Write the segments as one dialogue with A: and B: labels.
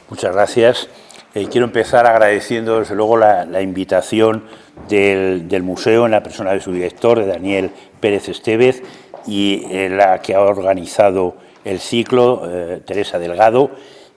A: Muchas gracias. Quiero empezar agradeciendo, desde luego, la invitación del museo en la persona de su director, de Daniel Pérez Estévez, y la que ha organizado el ciclo, Teresa Delgado,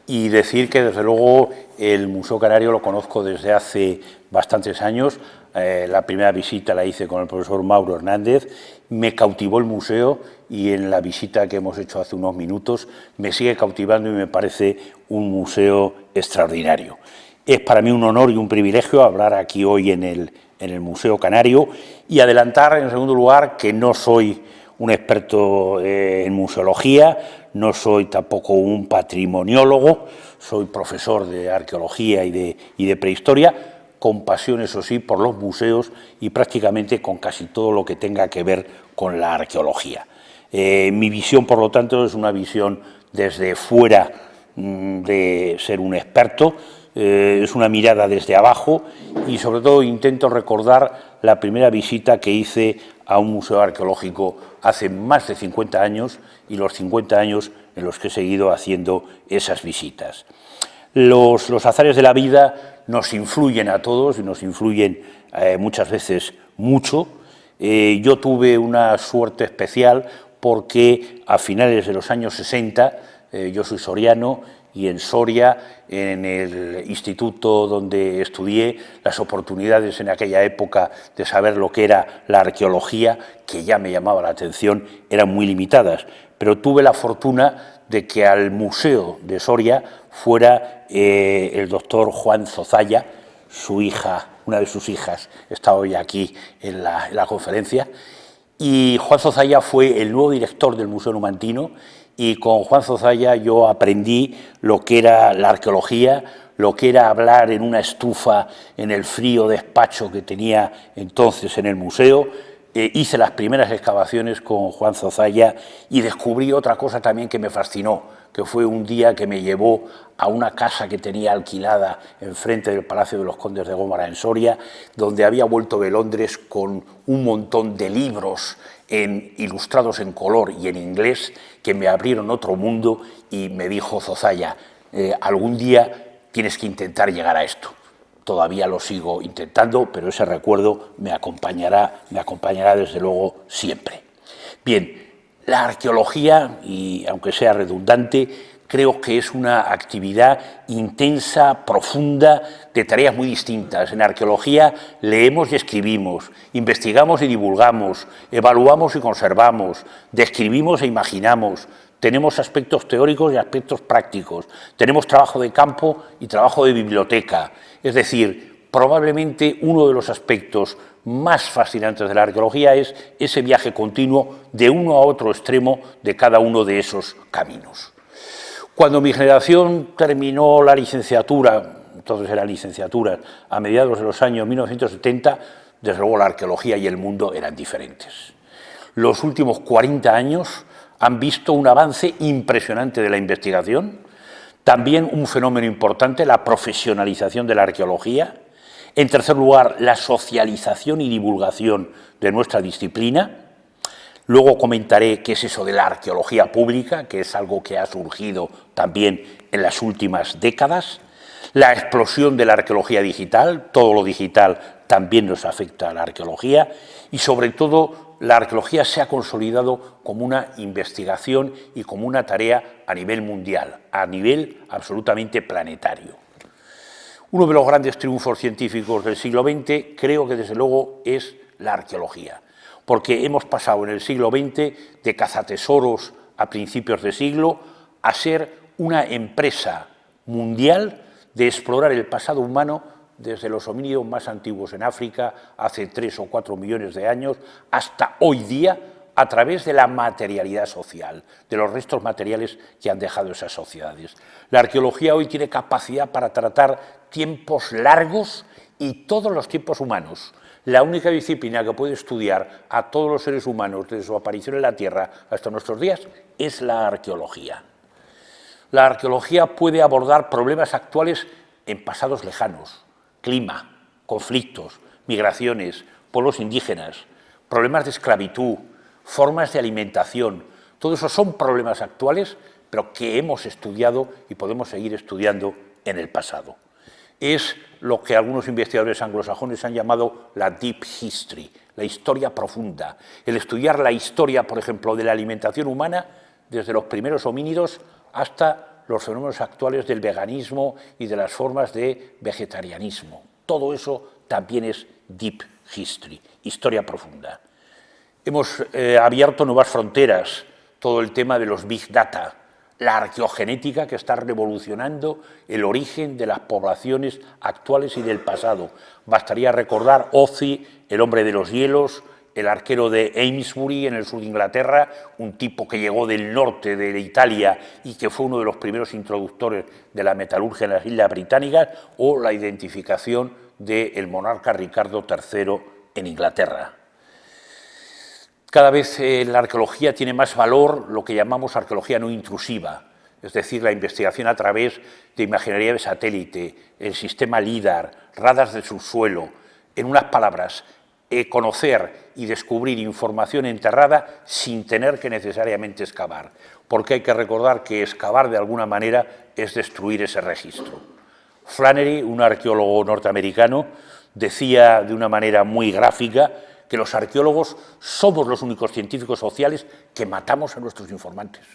A: y decir que, desde luego, el Museo Canario lo conozco desde hace bastantes años. La primera visita la hice con el profesor Mauro Hernández, me cautivó el museo y en la visita que hemos hecho hace unos minutos me sigue cautivando y me parece un museo extraordinario. Es para mí un honor y un privilegio hablar aquí hoy en el Museo Canario y adelantar, en segundo lugar, que no soy un experto en museología, no soy tampoco un patrimoniólogo, soy profesor de arqueología y de prehistoria, con pasión, eso sí, por los museos y prácticamente con casi todo lo que tenga que ver con la arqueología. Mi visión, por lo tanto, es una visión desde fuera de ser un experto, es una mirada desde abajo y, sobre todo, intento recordar la primera visita que hice a un museo arqueológico hace más de 50 años y los 50 años en los que he seguido haciendo esas visitas. Los azares de la vida nos influyen a todos y nos influyen muchas veces mucho. Yo tuve una suerte especial porque a finales de los años 60, yo soy soriano, y en Soria, en el instituto donde estudié, las oportunidades en aquella época de saber lo que era la arqueología, que ya me llamaba la atención, eran muy limitadas. Pero tuve la fortuna de que al Museo de Soria fuera el doctor Juan Zozaya, su hija, una de sus hijas, está hoy aquí en la conferencia, y Juan Zozaya fue el nuevo director del Museo Numantino, y con Juan Zozaya yo aprendí lo que era la arqueología, lo que era hablar en una estufa en el frío despacho que tenía entonces en el museo. Hice las primeras excavaciones con Juan Zozaya y descubrí otra cosa también que me fascinó, que fue un día que me llevó a una casa que tenía alquilada enfrente del Palacio de los Condes de Gómara en Soria, donde había vuelto de Londres con un montón de libros ilustrados en color y en inglés que me abrieron otro mundo, y me dijo Zozaya, algún día tienes que intentar llegar a esto. Todavía lo sigo intentando, pero ese recuerdo me acompañará desde luego siempre. Bien, la arqueología, y aunque sea redundante, creo que es una actividad intensa, profunda, de tareas muy distintas. En arqueología leemos y escribimos, investigamos y divulgamos, evaluamos y conservamos, describimos e imaginamos, tenemos aspectos teóricos y aspectos prácticos, tenemos trabajo de campo y trabajo de biblioteca. Es decir, probablemente uno de los aspectos más fascinantes de la arqueología es ese viaje continuo de uno a otro extremo de cada uno de esos caminos. Cuando mi generación terminó la licenciatura, entonces eran licenciaturas, a mediados de los años 1970, desde luego la arqueología y el mundo eran diferentes. Los últimos 40 años han visto un avance impresionante de la investigación, también un fenómeno importante, la profesionalización de la arqueología. En tercer lugar, la socialización y divulgación de nuestra disciplina. Luego comentaré qué es eso de la arqueología pública, que es algo que ha surgido también en las últimas décadas. La explosión de la arqueología digital, todo lo digital también nos afecta a la arqueología, y sobre todo la arqueología se ha consolidado como una investigación y como una tarea a nivel mundial, a nivel absolutamente planetario. Uno de los grandes triunfos científicos del siglo XX creo que desde luego es la arqueología, porque hemos pasado en el siglo XX de cazatesoros a principios de siglo a ser una empresa mundial de explorar el pasado humano desde los homínidos más antiguos en África, hace 3 o 4 millones de años, hasta hoy día, a través de la materialidad social, de los restos materiales que han dejado esas sociedades. La arqueología hoy tiene capacidad para tratar tiempos largos y todos los tiempos humanos. La única disciplina que puede estudiar a todos los seres humanos desde su aparición en la Tierra hasta nuestros días es la arqueología. La arqueología puede abordar problemas actuales en pasados lejanos, clima, conflictos, migraciones, pueblos indígenas, problemas de esclavitud, formas de alimentación. Todo eso son problemas actuales, pero que hemos estudiado y podemos seguir estudiando en el pasado. Es lo que algunos investigadores anglosajones han llamado la deep history, la historia profunda, el estudiar la historia, por ejemplo, de la alimentación humana desde los primeros homínidos hasta los fenómenos actuales del veganismo y de las formas de vegetarianismo. Todo eso también es deep history, historia profunda. Hemos abierto nuevas fronteras, todo el tema de los big data, la arqueogenética que está revolucionando el origen de las poblaciones actuales y del pasado. Bastaría recordar Ozzy, el hombre de los hielos, el arquero de Amesbury en el sur de Inglaterra, un tipo que llegó del norte de Italia y que fue uno de los primeros introductores de la metalurgia en las Islas Británicas, o la identificación del monarca Ricardo III en Inglaterra. Cada vez la arqueología tiene más valor lo que llamamos arqueología no intrusiva, es decir, la investigación a través de imaginería de satélite, el sistema LIDAR, radares de subsuelo. En unas palabras, conocer y descubrir información enterrada sin tener que necesariamente excavar, porque hay que recordar que excavar de alguna manera es destruir ese registro. Flannery, un arqueólogo norteamericano, decía de una manera muy gráfica que los arqueólogos somos los únicos científicos sociales que matamos a nuestros informantes.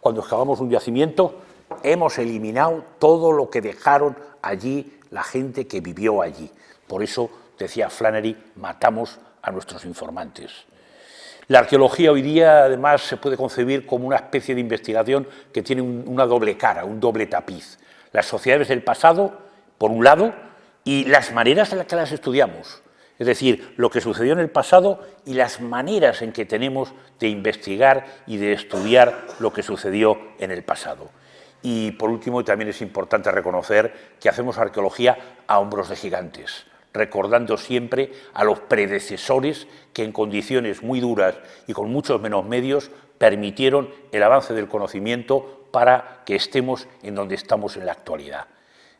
A: Cuando excavamos un yacimiento, hemos eliminado todo lo que dejaron allí la gente que vivió allí. Por eso, decía Flannery, matamos a nuestros informantes. La arqueología hoy día, además, se puede concebir como una especie de investigación que tiene una doble cara, un doble tapiz. Las sociedades del pasado, por un lado, y las maneras en las que las estudiamos. Es decir, lo que sucedió en el pasado y las maneras en que tenemos de investigar y de estudiar lo que sucedió en el pasado. Y por último, también es importante reconocer que hacemos arqueología a hombros de gigantes, recordando siempre a los predecesores que en condiciones muy duras y con muchos menos medios permitieron el avance del conocimiento para que estemos en donde estamos en la actualidad.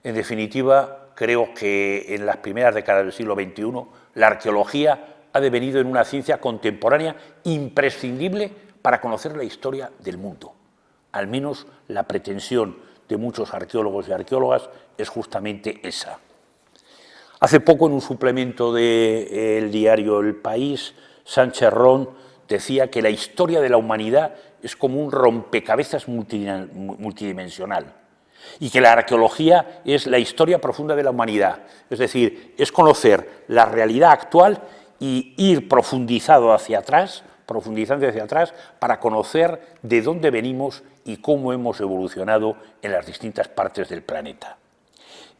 A: En definitiva, creo que en las primeras décadas del siglo XXI la arqueología ha devenido en una ciencia contemporánea imprescindible para conocer la historia del mundo. Al menos la pretensión de muchos arqueólogos y arqueólogas es justamente esa. Hace poco, en un suplemento del diario El País, Sánchez Ron decía que la historia de la humanidad es como un rompecabezas multidimensional y que la arqueología es la historia profunda de la humanidad, es decir, es conocer la realidad actual y ir profundizando hacia atrás para conocer de dónde venimos y cómo hemos evolucionado en las distintas partes del planeta.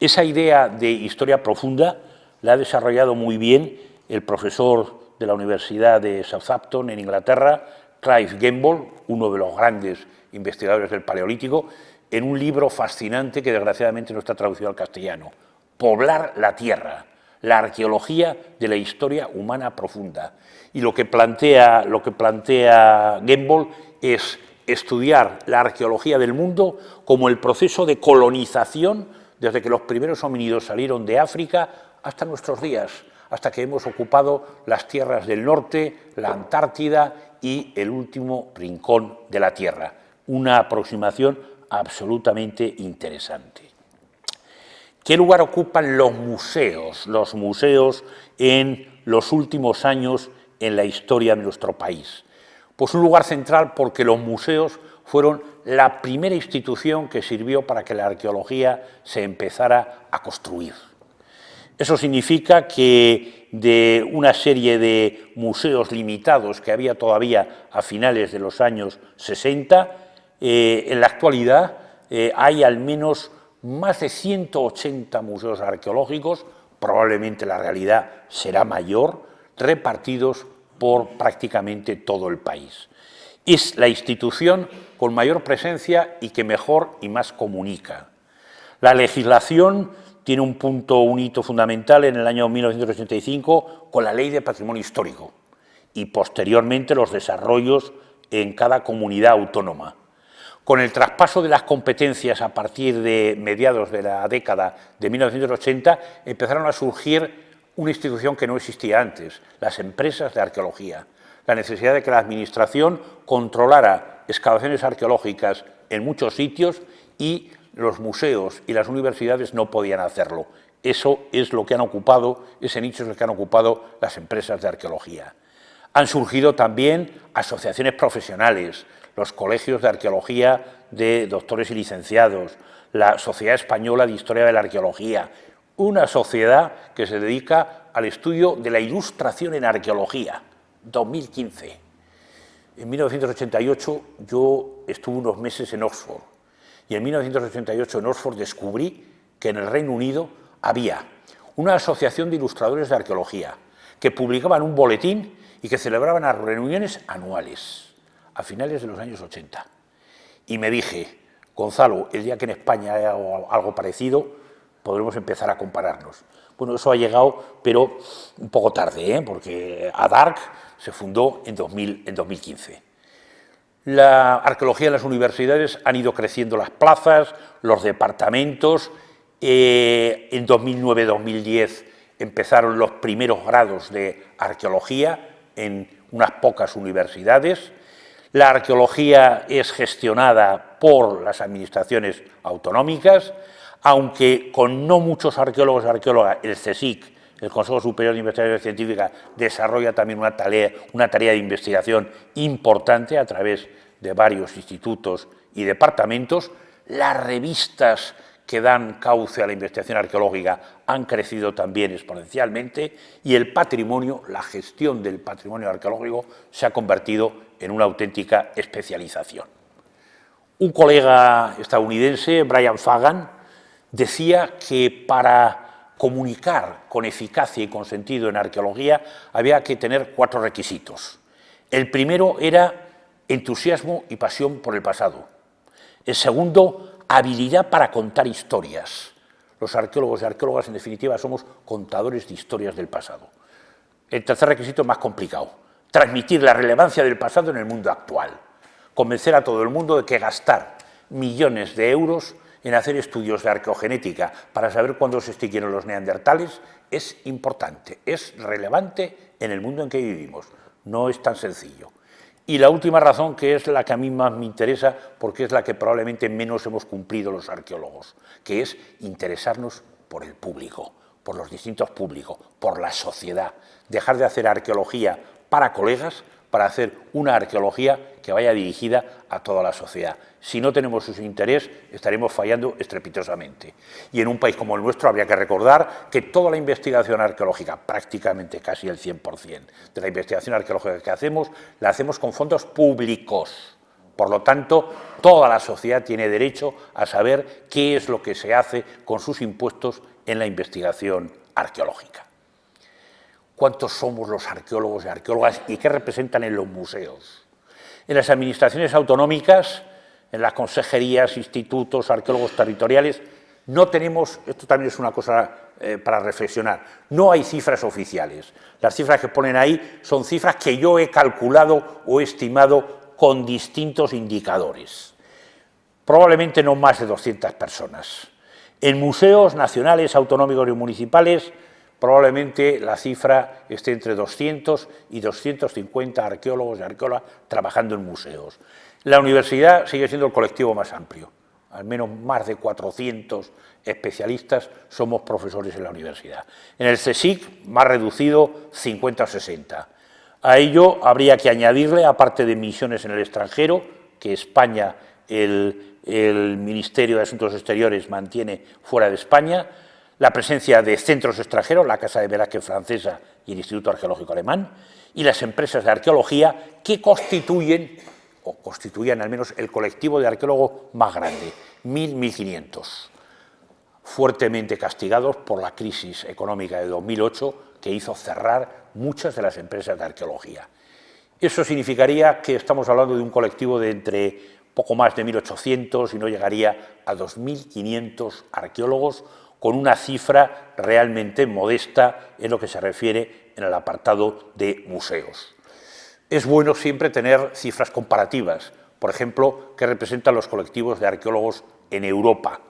A: Esa idea de historia profunda la ha desarrollado muy bien el profesor de la Universidad de Southampton, en Inglaterra, Clive Gamble, uno de los grandes investigadores del Paleolítico, en un libro fascinante que desgraciadamente no está traducido al castellano, Poblar la Tierra, la arqueología de la historia humana profunda. Y lo que plantea Gamble es estudiar la arqueología del mundo como el proceso de colonización desde que los primeros homínidos salieron de África hasta nuestros días, hasta que hemos ocupado las tierras del norte, la Antártida y el último rincón de la Tierra. Una aproximación absolutamente interesante. ¿Qué lugar ocupan los museos? Los museos en los últimos años en la historia de nuestro país. Pues un lugar central porque los museos fueron la primera institución que sirvió para que la arqueología se empezara a construir. Eso significa que de una serie de museos limitados que había todavía a finales de los años 60, en la actualidad hay al menos más de 180 museos arqueológicos, probablemente la realidad será mayor, repartidos por prácticamente todo el país. Es la institución con mayor presencia y que mejor y más comunica. La legislación tiene un hito fundamental en el año 1985 con la Ley de Patrimonio Histórico y posteriormente los desarrollos en cada comunidad autónoma. Con el traspaso de las competencias a partir de mediados de la década de 1980, empezaron a surgir una institución que no existía antes, las empresas de arqueología. La necesidad de que la Administración controlara excavaciones arqueológicas en muchos sitios y los museos y las universidades no podían hacerlo. Eso es lo que han ocupado, ese nicho es el que han ocupado las empresas de arqueología. Han surgido también asociaciones profesionales, los colegios de arqueología de doctores y licenciados, la Sociedad Española de Historia de la Arqueología, una sociedad que se dedica al estudio de la ilustración en arqueología, 2015. En 1988 yo estuve unos meses en Oxford y en 1988 en Oxford descubrí que en el Reino Unido había una asociación de ilustradores de arqueología que publicaban un boletín y que celebraban las reuniones anuales a finales de los años 80. Y me dije, Gonzalo, el día que en España haya algo parecido, podremos empezar a compararnos. Bueno, eso ha llegado, pero un poco tarde, porque ADARC se fundó en 2015. La arqueología en las universidades han ido creciendo las plazas, los departamentos. En 2009-2010 empezaron los primeros grados de arqueología en unas pocas universidades. La arqueología es gestionada por las administraciones autonómicas, aunque con no muchos arqueólogos y arqueólogas, el CSIC, el Consejo Superior de Investigación Científica, desarrolla también una tarea de investigación importante a través de varios institutos y departamentos. Las revistas que dan cauce a la investigación arqueológica han crecido también exponencialmente y el patrimonio, la gestión del patrimonio arqueológico se ha convertido en una auténtica especialización. Un colega estadounidense, Brian Fagan, decía que para comunicar con eficacia y con sentido en arqueología había que tener 4 requisitos. El primero era entusiasmo y pasión por el pasado. El segundo, habilidad para contar historias. Los arqueólogos y arqueólogas, en definitiva, somos contadores de historias del pasado. El tercer requisito es más complicado, transmitir la relevancia del pasado en el mundo actual, convencer a todo el mundo de que gastar millones de euros en hacer estudios de arqueogenética para saber cuándo se extinguieron los neandertales es importante, es relevante en el mundo en que vivimos, no es tan sencillo. Y la última razón, que es la que a mí más me interesa, porque es la que probablemente menos hemos cumplido los arqueólogos, que es interesarnos por el público, por los distintos públicos, por la sociedad. Dejar de hacer arqueología para colegas, para hacer una arqueología que vaya dirigida a toda la sociedad. Si no tenemos ese interés, estaremos fallando estrepitosamente. Y en un país como el nuestro habría que recordar que toda la investigación arqueológica, prácticamente casi el 100% de la investigación arqueológica que hacemos, la hacemos con fondos públicos. Por lo tanto, toda la sociedad tiene derecho a saber qué es lo que se hace con sus impuestos en la investigación arqueológica. ¿Cuántos somos los arqueólogos y arqueólogas y qué representan en los museos? En las administraciones autonómicas, en las consejerías, institutos, arqueólogos territoriales, no tenemos, esto también es una cosa para reflexionar, no hay cifras oficiales. Las cifras que ponen ahí son cifras que yo he calculado o estimado con distintos indicadores. Probablemente no más de 200 personas. En museos nacionales, autonómicos y municipales, probablemente la cifra esté entre 200 y 250 arqueólogos y arqueólogas trabajando en museos. La universidad sigue siendo el colectivo más amplio, al menos más de 400 especialistas somos profesores en la universidad. En el CSIC, más reducido, 50 o 60. A ello habría que añadirle, aparte de misiones en el extranjero, que España, el Ministerio de Asuntos Exteriores mantiene fuera de España, la presencia de centros extranjeros, la Casa de Velázquez francesa y el Instituto Arqueológico Alemán, y las empresas de arqueología que constituían al menos el colectivo de arqueólogos más grande, 1.000-1.500, fuertemente castigados por la crisis económica de 2008 que hizo cerrar muchas de las empresas de arqueología. Eso significaría que estamos hablando de un colectivo de entre poco más de 1.800 y no llegaría a 2.500 arqueólogos, con una cifra realmente modesta en lo que se refiere en el apartado de museos. Es bueno siempre tener cifras comparativas, por ejemplo, que representan los colectivos de arqueólogos en Europa.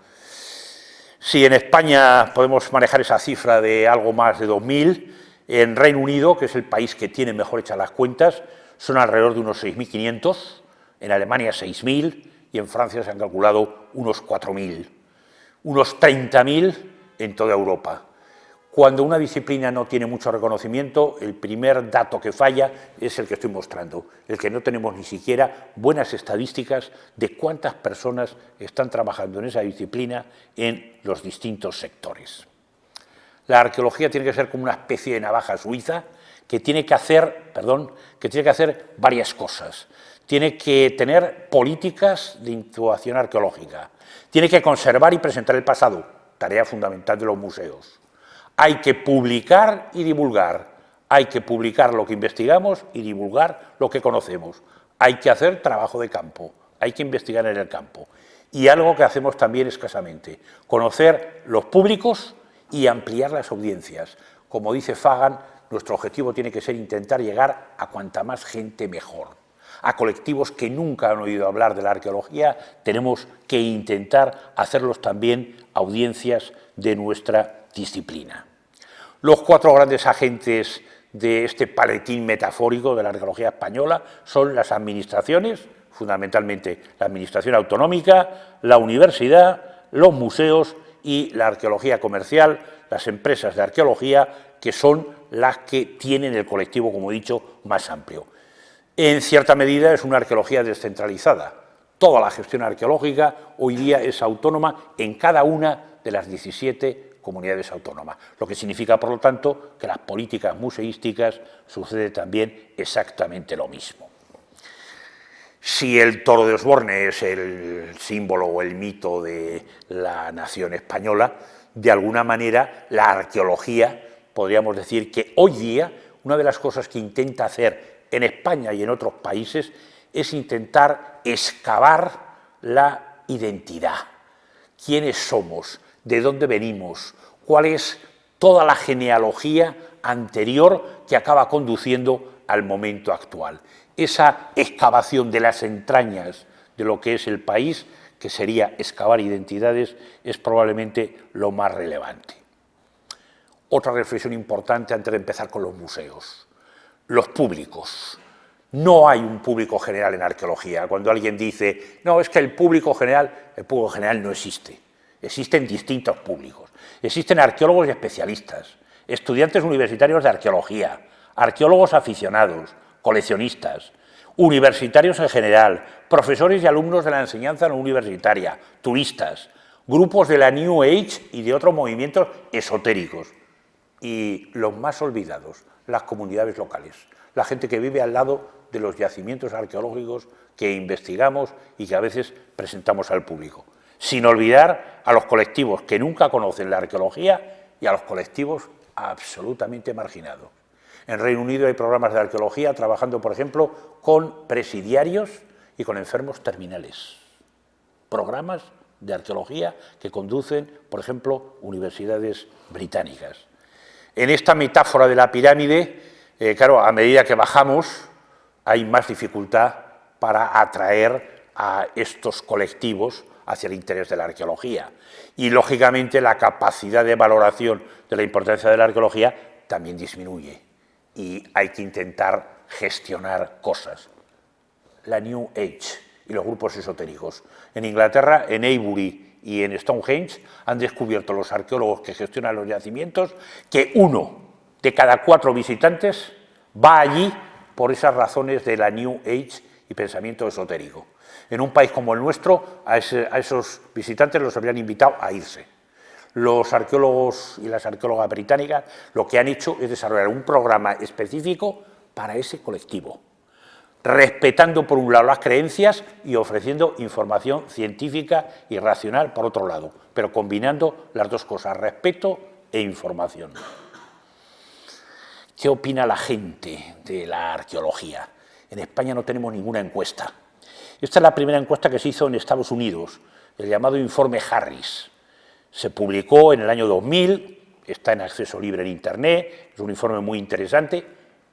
A: Si en España podemos manejar esa cifra de algo más de 2.000, en Reino Unido, que es el país que tiene mejor hechas las cuentas, son alrededor de unos 6.500, en Alemania 6.000 y en Francia se han calculado unos 4.000, unos 30.000 en toda Europa. Cuando una disciplina no tiene mucho reconocimiento, el primer dato que falla es el que estoy mostrando, el que no tenemos ni siquiera buenas estadísticas de cuántas personas están trabajando en esa disciplina en los distintos sectores. La arqueología tiene que ser como una especie de navaja suiza que tiene que hacer varias cosas. Tiene que tener políticas de incubación arqueológica, tiene que conservar y presentar el pasado, tarea fundamental de los museos. Hay que publicar y divulgar, hay que publicar lo que investigamos y divulgar lo que conocemos. Hay que hacer trabajo de campo, hay que investigar en el campo. Y algo que hacemos también escasamente, conocer los públicos y ampliar las audiencias. Como dice Fagan, nuestro objetivo tiene que ser intentar llegar a cuanta más gente mejor. A colectivos que nunca han oído hablar de la arqueología, tenemos que intentar hacerlos también audiencias de nuestra disciplina. Los 4 grandes agentes de este paletín metafórico de la arqueología española son las administraciones, fundamentalmente la administración autonómica, la universidad, los museos y la arqueología comercial, las empresas de arqueología, que son las que tienen el colectivo, como he dicho, más amplio. En cierta medida es una arqueología descentralizada. Toda la gestión arqueológica hoy día es autónoma en cada una de las 17 comunidades autónomas, lo que significa, por lo tanto, que las políticas museísticas sucede también exactamente lo mismo. Si el toro de Osborne es el símbolo o el mito de la nación española, de alguna manera la arqueología, podríamos decir que hoy día una de las cosas que intenta hacer en España y en otros países es intentar excavar la identidad. ¿Quiénes somos? ¿De dónde venimos? ¿Cuál es toda la genealogía anterior que acaba conduciendo al momento actual? Esa excavación de las entrañas de lo que es el país, que sería excavar identidades, es probablemente lo más relevante. Otra reflexión importante antes de empezar con los museos. Los públicos. No hay un público general en arqueología. Cuando alguien dice, no, es que el público general no existe. Existen distintos públicos. Existen arqueólogos y especialistas, estudiantes universitarios de arqueología, arqueólogos aficionados, coleccionistas, universitarios en general, profesores y alumnos de la enseñanza no universitaria, turistas, grupos de la New Age y de otros movimientos esotéricos. Y los más olvidados, las comunidades locales, la gente que vive al lado de los yacimientos arqueológicos que investigamos y que a veces presentamos al público. Sin olvidar a los colectivos que nunca conocen la arqueología y a los colectivos absolutamente marginados. En Reino Unido hay programas de arqueología trabajando, por ejemplo, con presidiarios y con enfermos terminales. Programas de arqueología que conducen, por ejemplo, universidades británicas. En esta metáfora de la pirámide, claro, a medida que bajamos, hay más dificultad para atraer a estos colectivos hacia el interés de la arqueología. Y, lógicamente, la capacidad de valoración de la importancia de la arqueología también disminuye. Y hay que intentar gestionar cosas. La New Age y los grupos esotéricos. En Inglaterra, en Avebury y en Stonehenge, han descubierto los arqueólogos que gestionan los yacimientos que 1 de cada 4 visitantes va allí por esas razones de la New Age y pensamiento esotérico. En un país como el nuestro, a esos visitantes los habrían invitado a irse. Los arqueólogos y las arqueólogas británicas lo que han hecho es desarrollar un programa específico para ese colectivo, respetando por un lado las creencias y ofreciendo información científica y racional por otro lado, pero combinando las dos cosas, respeto e información. ¿Qué opina la gente de la arqueología? En España no tenemos ninguna encuesta. Esta es la primera encuesta que se hizo en Estados Unidos, el llamado informe Harris. Se publicó en el año 2000, está en acceso libre en Internet, es un informe muy interesante.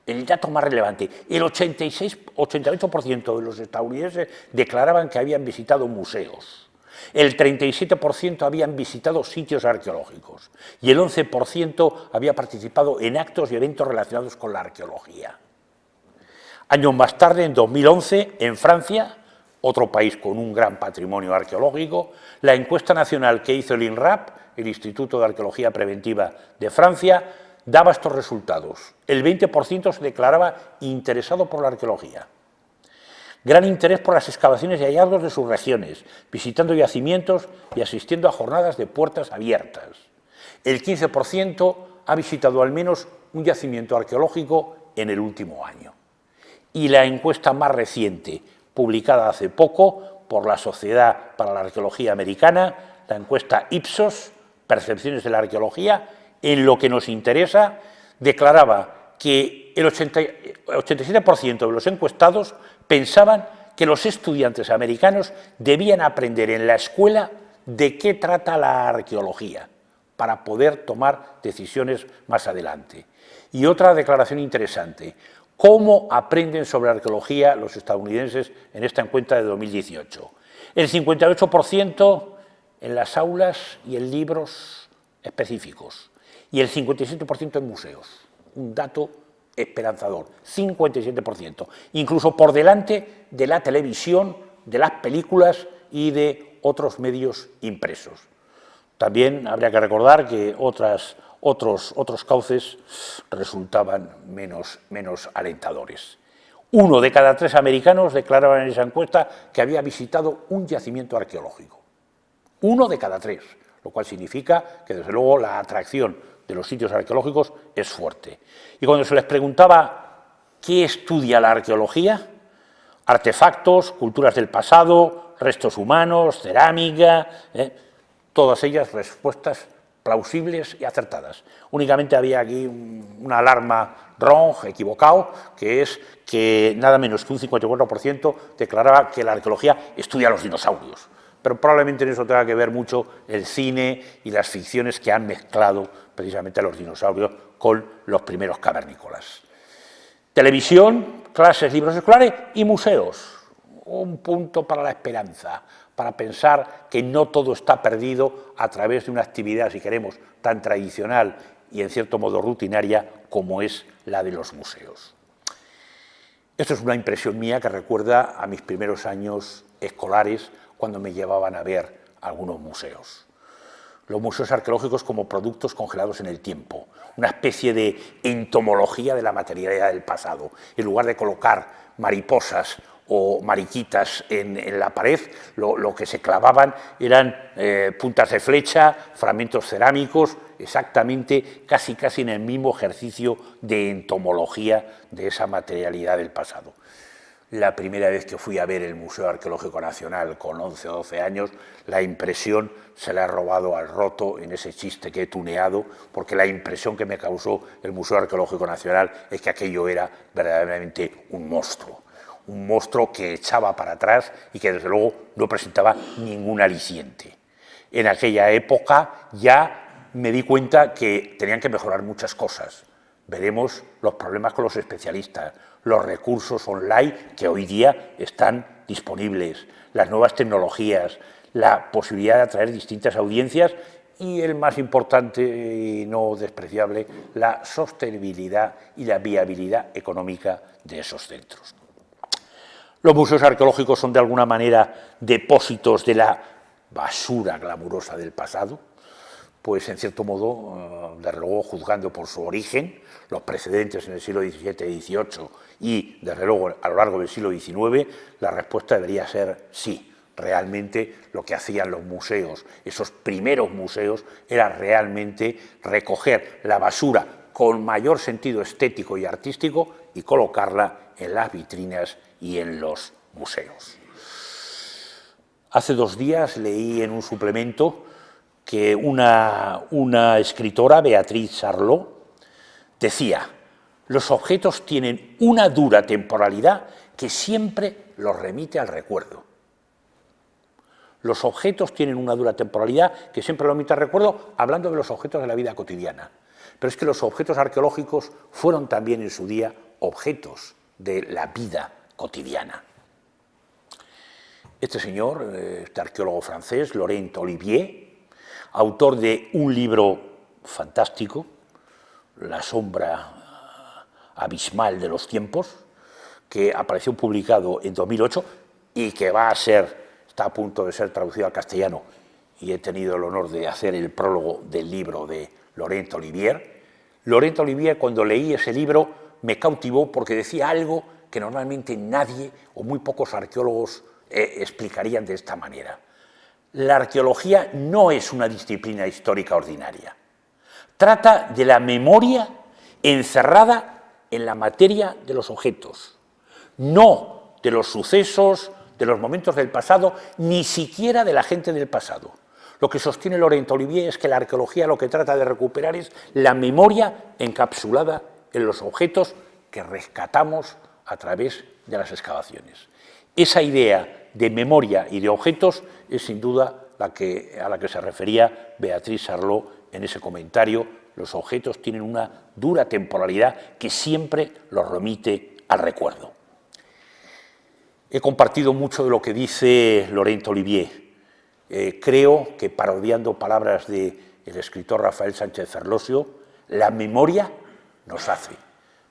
A: El dato más relevante, el 88% de los estadounidenses declaraban que habían visitado museos, el 37% habían visitado sitios arqueológicos y el 11% había participado en actos y eventos relacionados con la arqueología. Años más tarde, en 2011, en Francia, otro país con un gran patrimonio arqueológico. La encuesta nacional que hizo el INRAP, el Instituto de Arqueología Preventiva de Francia, daba estos resultados. El 20% se declaraba interesado por la arqueología. Gran interés por las excavaciones y hallazgos de sus regiones, visitando yacimientos y asistiendo a jornadas de puertas abiertas. El 15% ha visitado al menos un yacimiento arqueológico en el último año. Y la encuesta más reciente, publicada hace poco por la Sociedad para la Arqueología Americana, la encuesta Ipsos, Percepciones de la Arqueología, en lo que nos interesa, declaraba que el 87% de los encuestados pensaban que los estudiantes americanos debían aprender en la escuela de qué trata la arqueología para poder tomar decisiones más adelante. Y otra declaración interesante, ¿cómo aprenden sobre arqueología los estadounidenses en esta encuesta de 2018? El 58% en las aulas y en libros específicos y el 57% en museos. Un dato esperanzador, 57%, incluso por delante de la televisión, de las películas y de otros medios impresos. También habría que recordar que otros cauces resultaban menos alentadores. 1 de cada 3 americanos declaraban en esa encuesta que había visitado un yacimiento arqueológico. 1 de cada 3, lo cual significa que, desde luego, la atracción de los sitios arqueológicos es fuerte. Y cuando se les preguntaba qué estudia la arqueología, artefactos, culturas del pasado, restos humanos, cerámica, todas ellas respuestas plausibles y acertadas. Únicamente había aquí una alarma wrong, equivocado, que es que nada menos que un 54% declaraba que la arqueología estudia los dinosaurios. Pero probablemente en eso tenga que ver mucho el cine y las ficciones que han mezclado precisamente a los dinosaurios con los primeros cavernícolas. Televisión, clases, libros escolares y museos. Un punto para la esperanza, para pensar que no todo está perdido a través de una actividad, si queremos, tan tradicional y en cierto modo rutinaria como es la de los museos. Esto es una impresión mía que recuerda a mis primeros años escolares cuando me llevaban a ver algunos museos. Los museos arqueológicos como productos congelados en el tiempo, una especie de entomología de la materialidad del pasado. En lugar de colocar mariposas o mariquitas en la pared, lo que se clavaban eran puntas de flecha, fragmentos cerámicos, exactamente casi en el mismo ejercicio de entomología de esa materialidad del pasado. La primera vez que fui a ver el Museo Arqueológico Nacional con 11 o 12 años, la impresión se la he robado al roto en ese chiste que he tuneado, porque la impresión que me causó el Museo Arqueológico Nacional es que aquello era verdaderamente un monstruo que echaba para atrás y que desde luego no presentaba ningún aliciente. En aquella época ya me di cuenta que tenían que mejorar muchas cosas. Veremos los problemas con los especialistas, los recursos online que hoy día están disponibles, las nuevas tecnologías, la posibilidad de atraer distintas audiencias y, el más importante y no despreciable, la sostenibilidad y la viabilidad económica de esos centros. Los museos arqueológicos son de alguna manera depósitos de la basura glamurosa del pasado, pues en cierto modo, desde luego juzgando por su origen, los precedentes en el siglo XVII y XVIII y desde luego a lo largo del siglo XIX, la respuesta debería ser sí. Realmente lo que hacían los museos, esos primeros museos, era realmente recoger la basura con mayor sentido estético y artístico y colocarla en las vitrinas y en los museos. Hace 2 días leí en un suplemento que una escritora, Beatriz Charlot, decía: los objetos tienen una dura temporalidad que siempre los remite al recuerdo. Los objetos tienen una dura temporalidad que siempre los remite al recuerdo, hablando de los objetos de la vida cotidiana. Pero es que los objetos arqueológicos fueron también en su día objetos de la vida cotidiana. Este señor, este arqueólogo francés, Laurent Olivier, autor de un libro fantástico, La sombra abismal de los tiempos, que apareció publicado en 2008, y que está a punto de ser traducido al castellano, y he tenido el honor de hacer el prólogo del libro de Laurent Olivier. Laurent Olivier, cuando leí ese libro, me cautivó porque decía algo que normalmente nadie o muy pocos arqueólogos explicarían de esta manera. La arqueología no es una disciplina histórica ordinaria. Trata de la memoria encerrada en la materia de los objetos, no de los sucesos, de los momentos del pasado, ni siquiera de la gente del pasado. Lo que sostiene Laurent Olivier es que la arqueología lo que trata de recuperar es la memoria encapsulada en los objetos que rescatamos a través de las excavaciones. Esa idea de memoria y de objetos es sin duda a la que se refería Beatriz Sarlot en ese comentario. Los objetos tienen una dura temporalidad que siempre los remite al recuerdo. He compartido mucho de lo que dice Laurent Olivier. Creo que, parodiando palabras del escritor Rafael Sánchez Ferlosio, la memoria nos hace.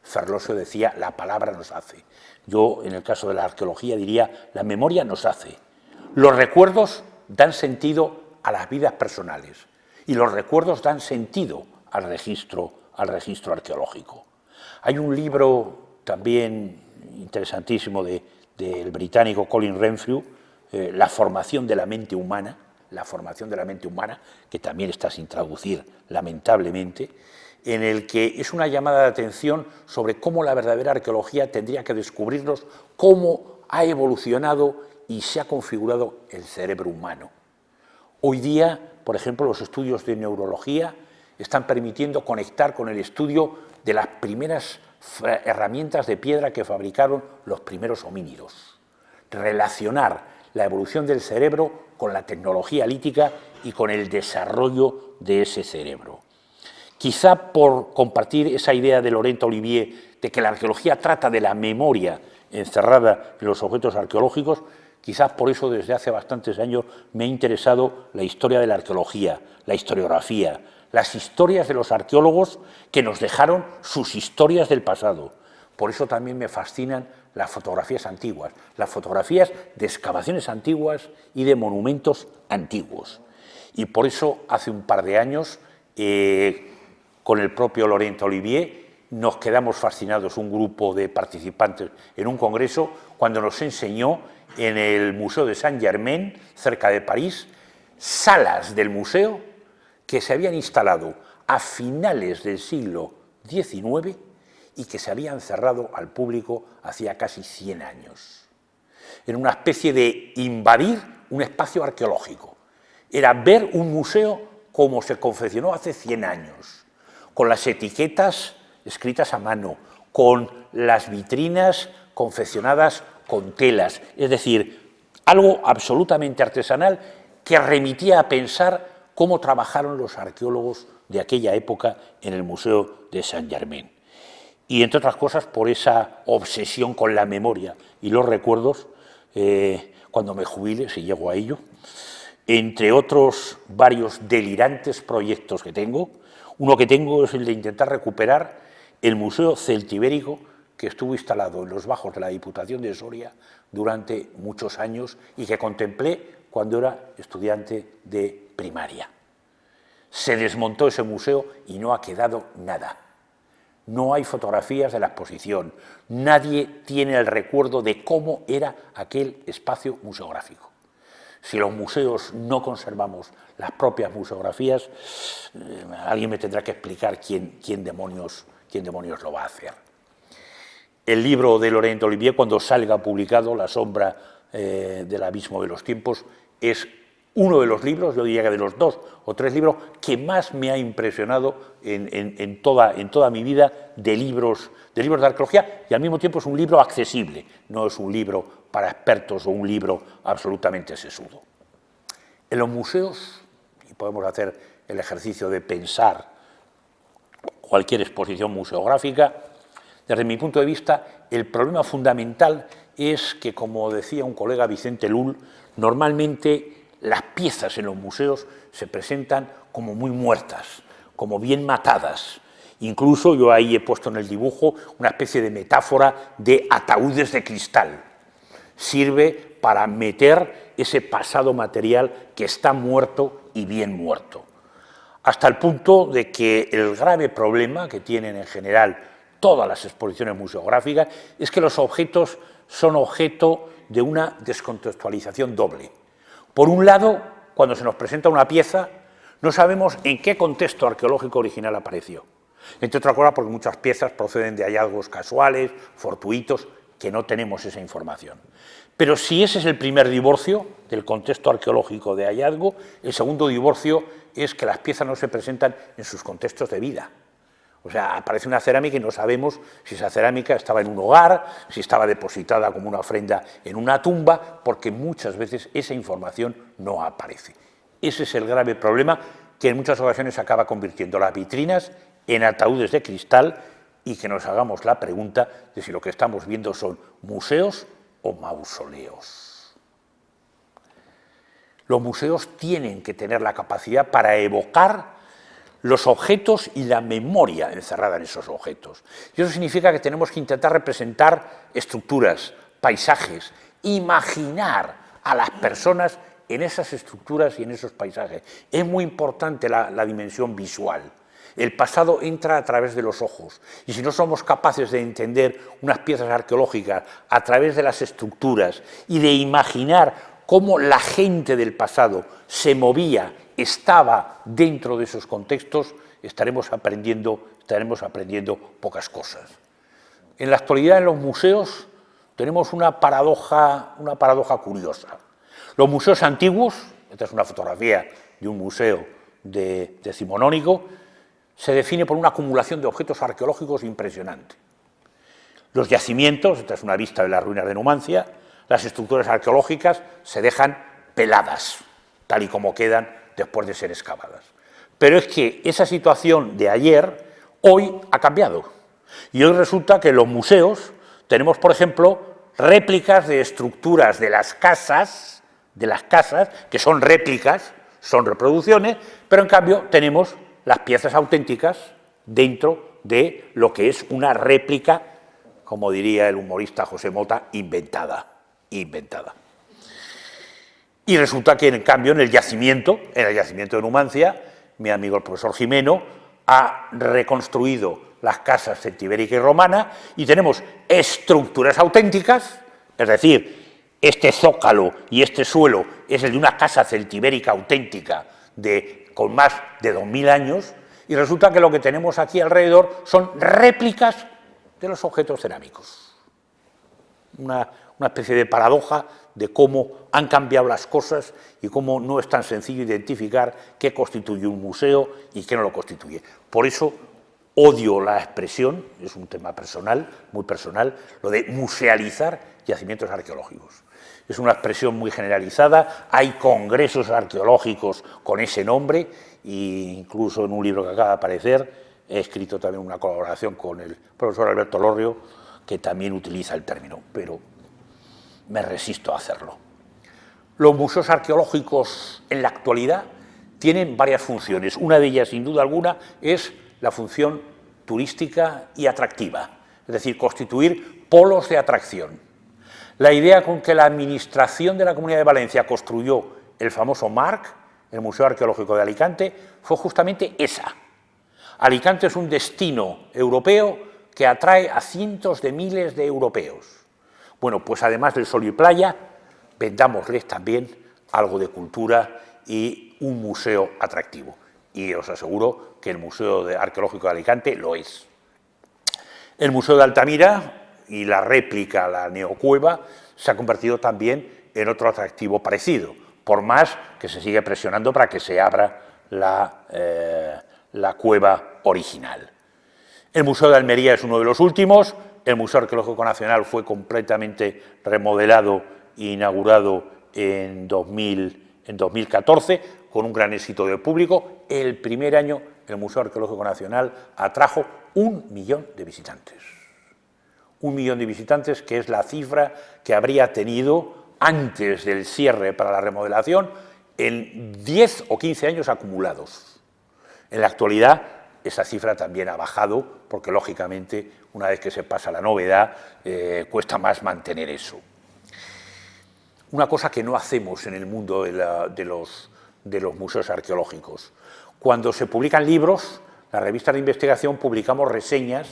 A: Ferlosio decía, la palabra nos hace. Yo, en el caso de la arqueología, diría, la memoria nos hace. Los recuerdos dan sentido a las vidas personales y los recuerdos dan sentido al registro arqueológico. Hay un libro también interesantísimo del británico Colin Renfrew, La formación de la mente humana, que también está sin traducir, lamentablemente, en el que es una llamada de atención sobre cómo la verdadera arqueología tendría que descubrirnos cómo ha evolucionado y se ha configurado el cerebro humano. Hoy día, por ejemplo, los estudios de neurología están permitiendo conectar con el estudio de las primeras herramientas de piedra que fabricaron los primeros homínidos, relacionar la evolución del cerebro con la tecnología lítica y con el desarrollo de ese cerebro. Quizá por compartir esa idea de Laurent Olivier de que la arqueología trata de la memoria encerrada en los objetos arqueológicos, quizás por eso desde hace bastantes años me ha interesado la historia de la arqueología, la historiografía, las historias de los arqueólogos que nos dejaron sus historias del pasado. Por eso también me fascinan las fotografías antiguas, las fotografías de excavaciones antiguas y de monumentos antiguos. Y por eso hace un par de años, con el propio Laurent Olivier, nos quedamos fascinados, un grupo de participantes, en un congreso, cuando nos enseñó en el Museo de Saint-Germain, cerca de París, salas del museo que se habían instalado a finales del siglo XIX y que se habían cerrado al público hacía casi 100 años. Era una especie de invadir un espacio arqueológico. Era ver un museo como se confeccionó hace 100 años, con las etiquetas escritas a mano, con las vitrinas confeccionadas con telas, es decir, algo absolutamente artesanal que remitía a pensar cómo trabajaron los arqueólogos de aquella época en el Museo de Saint-Germain. Y, entre otras cosas, por esa obsesión con la memoria y los recuerdos, cuando me jubile, si llego a ello, entre otros varios delirantes proyectos que tengo, uno que tengo es el de intentar recuperar el Museo Celtibérico que estuvo instalado en los bajos de la Diputación de Soria durante muchos años y que contemplé cuando era estudiante de primaria. Se desmontó ese museo y no ha quedado nada. No hay fotografías de la exposición, nadie tiene el recuerdo de cómo era aquel espacio museográfico. Si los museos no conservamos las propias museografías, alguien me tendrá que explicar quién demonios lo va a hacer. El libro de Laurent Olivier, cuando salga publicado, La sombra del abismo de los tiempos, es uno de los libros, yo diría que de los 2 o 3 libros que más me ha impresionado en toda mi vida de libros de arqueología, y al mismo tiempo es un libro accesible, no es un libro para expertos o un libro absolutamente sesudo. En los museos, y podemos hacer el ejercicio de pensar cualquier exposición museográfica, desde mi punto de vista, el problema fundamental es que, como decía un colega, Vicente Lull, normalmente las piezas en los museos se presentan como muy muertas, como bien matadas. Incluso yo ahí he puesto en el dibujo una especie de metáfora de ataúdes de cristal. Sirve para meter ese pasado material que está muerto y bien muerto. Hasta el punto de que el grave problema que tienen en general todas las exposiciones museográficas es que los objetos son objeto de una descontextualización doble. Por un lado, cuando se nos presenta una pieza, no sabemos en qué contexto arqueológico original apareció. Entre otras cosas, porque muchas piezas proceden de hallazgos casuales, fortuitos, que no tenemos esa información. Pero si ese es el primer divorcio del contexto arqueológico de hallazgo, el segundo divorcio es que las piezas no se presentan en sus contextos de vida. O sea, aparece una cerámica y no sabemos si esa cerámica estaba en un hogar, si estaba depositada como una ofrenda en una tumba, porque muchas veces esa información no aparece. Ese es el grave problema que en muchas ocasiones acaba convirtiendo las vitrinas en ataúdes de cristal y que nos hagamos la pregunta de si lo que estamos viendo son museos o mausoleos. Los museos tienen que tener la capacidad para evocar los objetos y la memoria encerrada en esos objetos. Y eso significa que tenemos que intentar representar estructuras, paisajes, imaginar a las personas en esas estructuras y en esos paisajes. Es muy importante la dimensión visual. El pasado entra a través de los ojos, y si no somos capaces de entender unas piezas arqueológicas a través de las estructuras y de imaginar cómo la gente del pasado se movía, estaba dentro de esos contextos, estaremos aprendiendo pocas cosas. En la actualidad en los museos tenemos una paradoja curiosa. Los museos antiguos, esta es una fotografía de un museo decimonónico, se define por una acumulación de objetos arqueológicos impresionante. Los yacimientos, esta es una vista de las ruinas de Numancia, las estructuras arqueológicas se dejan peladas, tal y como quedan después de ser excavadas. Pero es que esa situación de ayer, hoy ha cambiado. Y hoy resulta que en los museos tenemos, por ejemplo, réplicas de estructuras de las casas, que son réplicas, son reproducciones, pero en cambio tenemos las piezas auténticas dentro de lo que es una réplica, como diría el humorista José Mota, inventada. Y resulta que, en cambio, en el yacimiento de Numancia, mi amigo el profesor Jimeno ha reconstruido las casas celtibérica y romana y tenemos estructuras auténticas, es decir, este zócalo y este suelo es el de una casa celtibérica auténtica con más de 2000 años, y resulta que lo que tenemos aquí alrededor son réplicas de los objetos cerámicos. Una especie de paradoja de cómo han cambiado las cosas y cómo no es tan sencillo identificar qué constituye un museo y qué no lo constituye. Por eso odio la expresión, es un tema personal, muy personal, lo de musealizar yacimientos arqueológicos. Es una expresión muy generalizada, hay congresos arqueológicos con ese nombre, e incluso en un libro que acaba de aparecer he escrito también una colaboración con el profesor Alberto Lorrio, que también utiliza el término, pero me resisto a hacerlo. Los museos arqueológicos en la actualidad tienen varias funciones. Una de ellas, sin duda alguna, es la función turística y atractiva, es decir, constituir polos de atracción. La idea con que la administración de la Comunidad de Valencia construyó el famoso MARC, el Museo Arqueológico de Alicante, fue justamente esa. Alicante es un destino europeo que atrae a cientos de miles de europeos. Bueno, pues además del sol y playa, vendámosles también algo de cultura y un museo atractivo. Y os aseguro que el Museo Arqueológico de Alicante lo es. El Museo de Altamira y la réplica, la neocueva, se ha convertido también en otro atractivo parecido, por más que se sigue presionando para que se abra la cueva original. El Museo de Almería es uno de los últimos. El Museo Arqueológico Nacional fue completamente remodelado e inaugurado en 2014, con un gran éxito de público. El primer año el Museo Arqueológico Nacional atrajo 1 millón de visitantes. 1 millón de visitantes, que es la cifra que habría tenido antes del cierre para la remodelación en 10 o 15 años acumulados. En la actualidad esa cifra también ha bajado, porque lógicamente una vez que se pasa la novedad cuesta más mantener eso. una cosa que no hacemos en el mundo de los museos arqueológicos. Cuando se publican libros, las revistas de investigación publicamos reseñas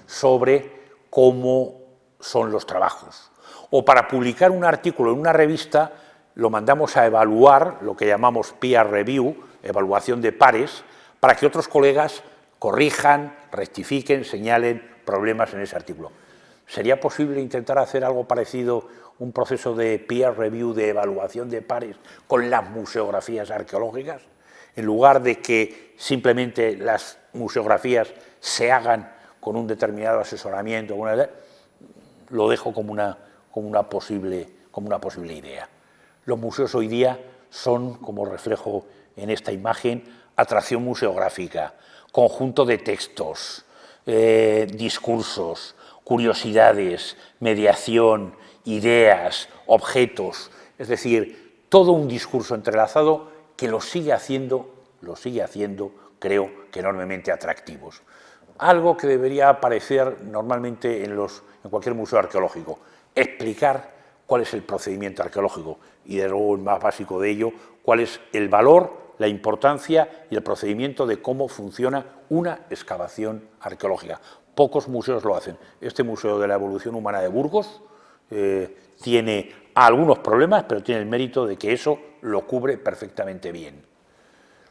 A: sobre cómo son los trabajos. O para publicar un artículo en una revista, lo mandamos a evaluar, lo que llamamos peer review, evaluación de pares, para que otros colegas corrijan, rectifiquen, señalen problemas en ese artículo. ¿Sería posible intentar hacer algo parecido, un proceso de peer review, de evaluación de pares, con las museografías arqueológicas? En lugar de que simplemente las museografías se hagan con un determinado asesoramiento, lo dejo como una posible idea. Los museos hoy día son, como reflejo en esta imagen, atracción museográfica, conjunto de textos, discursos, curiosidades, mediación, ideas, objetos, es decir, todo un discurso entrelazado que lo sigue haciendo, creo que enormemente atractivos. Algo que debería aparecer normalmente en cualquier museo arqueológico, explicar cuál es el procedimiento arqueológico y, de luego, el más básico de ello, cuál es el valor, la importancia y el procedimiento de cómo funciona una excavación arqueológica. Pocos museos lo hacen. Este Museo de la Evolución Humana de Burgos tiene algunos problemas, pero tiene el mérito de que eso lo cubre perfectamente bien.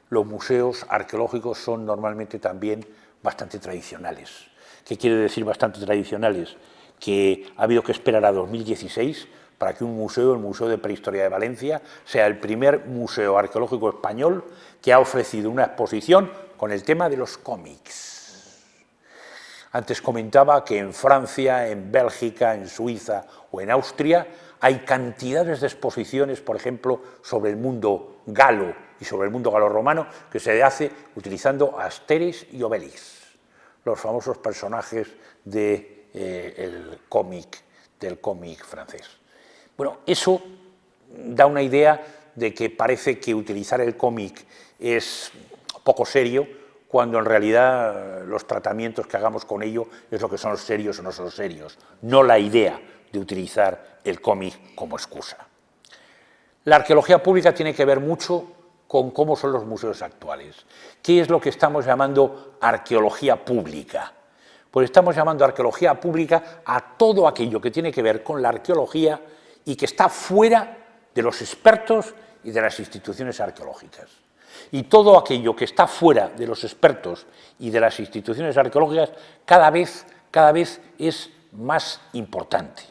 A: Los museos arqueológicos son normalmente también bastante tradicionales. ¿Qué quiere decir bastante tradicionales? Que ha habido que esperar a 2016 para que un museo, el Museo de Prehistoria de Valencia, sea el primer museo arqueológico español que ha ofrecido una exposición con el tema de los cómics. Antes comentaba que en Francia, en Bélgica, en Suiza o en Austria hay cantidades de exposiciones, por ejemplo, sobre el mundo galo y sobre el mundo galo-romano, que se hace utilizando Astérix y Obélix, los famosos personajes del cómic francés. Bueno, eso da una idea de que parece que utilizar el cómic es poco serio, cuando en realidad los tratamientos que hagamos con ello es lo que son serios o no son serios, no la idea de utilizar el cómic como excusa. La arqueología pública tiene que ver mucho con cómo son los museos actuales. ¿Qué es lo que estamos llamando arqueología pública? Pues estamos llamando arqueología pública a todo aquello que tiene que ver con la arqueología y que está fuera de los expertos y de las instituciones arqueológicas. Y todo aquello que está fuera de los expertos y de las instituciones arqueológicas cada vez es más importante.